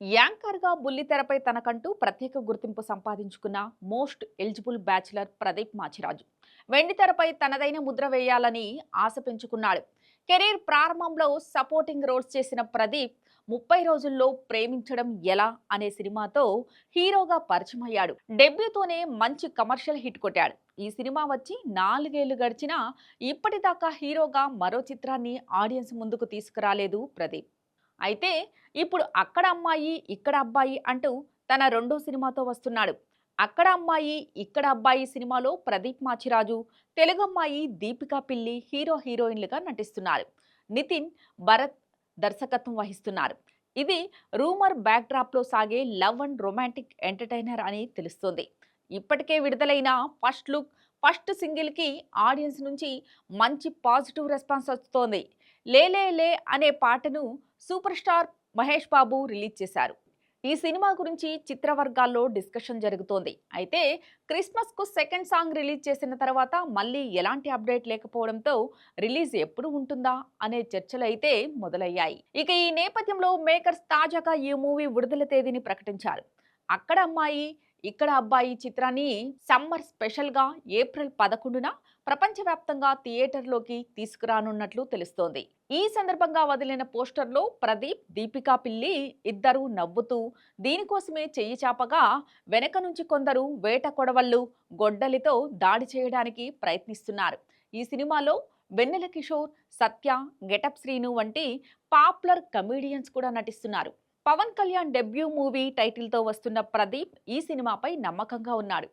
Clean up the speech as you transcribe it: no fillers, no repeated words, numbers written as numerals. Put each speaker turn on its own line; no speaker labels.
యాంకర్‌గా బుల్లితెరపై తనకంటూ ప్రత్యేక గుర్తింపు సంపాదించుకున్న most eligible bachelor Pradeep Machiraju. వెండితెరపై తనదైన ముద్ర వేయాలని ఆశ పెంచుకున్నాడు. కెరీర్ ప్రారంభంలో సపోర్టింగ్ రోల్స్ చేసిన ప్రదీప్ 30 రోజుల్లో ప్రేమించడం ఎలా అనే సినిమాతో హీరోగా పరిచయమయ్యాడు. డెబ్యూతోనే మంచి కమర్షియల్ హిట్ కొట్టాడు. ఈ సినిమా వచ్చి 4 ఏళ్లు గడిచినా ఇప్పటిదాకా హీరోగా మరో చిత్రాన్ని ఆడియన్స్ ముందుకు తీసుకురాలేదు ప్రదీప్. అయితే ఇప్పుడు అక్కడ అమ్మాయి ఇక్కడ అబ్బాయి అంటూ తన రెండో సినిమాతో వస్తున్నాడు. అక్కడ అమ్మాయి ఇక్కడ అబ్బాయి సినిమాలో ప్రదీప్ మాచిరాజు, తెలుగు అమ్మాయి దీపికా పిల్లి హీరోయిన్లుగా నటిస్తున్నారు. నితిన్, భరత్ దర్శకత్వం వహిస్తున్నారు. ఇది రూమర్ బ్యాక్డ్రాప్ లో సాగే లవ్ అండ్ రొమాంటిక్ ఎంటర్టైనర్ అని తెలుస్తోంది. ఇప్పటికే విడుదలైన ఫస్ట్ లుక్, ఫస్ట్ సింగిల్ కి ఆడియన్స్ నుంచి మంచి పాజిటివ్ రెస్పాన్స్ వస్తోంది. లేలే లే అనే పాటను super star Mahesh Babu release చేశారు. ఈ సినిమా గురించి చిత్రవర్గాల్లో డిస్కషన్ జరుగుతోంది. అయితే క్రిస్మస్ కు సెకండ్ సాంగ్ రిలీజ్ చేసిన తర్వాత మళ్ళీ ఎలాంటి అప్డేట్ లేకపోవడంతో రిలీజ్ ఎప్పుడు ఉంటుందా అనే చర్చలు అయితే మొదలయ్యాయి. ఇక ఈ నేపథ్యంలో మేకర్స్ తాజాగా ఈ మూవీ విడుదల తేదీని ప్రకటించారు. అక్కడ అమ్మాయి ఇక్కడ అబ్బాయి చిత్రాన్ని సమ్మర్ స్పెషల్ గా ఏప్రిల్ 11న ప్రపంచవ్యాప్తంగా థియేటర్లోకి తీసుకురానున్నట్లు తెలుస్తోంది. ఈ సందర్భంగా వదిలిన పోస్టర్లో ప్రదీప్, దీపికా పిల్లి ఇద్దరు నవ్వుతూ దీనికోసమే చెయ్యి చాపగా వెనక నుంచి కొందరు వేట కొడవళ్ళు, గొడ్డలితో దాడి చేయడానికి ప్రయత్నిస్తున్నారు. ఈ సినిమాలో వెన్నెల కిషోర్, సత్య, గెటప్ శ్రీను వంటి పాపులర్ కమీడియన్స్ కూడా నటిస్తున్నారు. పవన్ కళ్యాణ్ డెబ్యూ మూవీ టైటిల్తో వస్తున్న ప్రదీప్ ఈ సినిమాపై నమ్మకంగా ఉన్నాడు.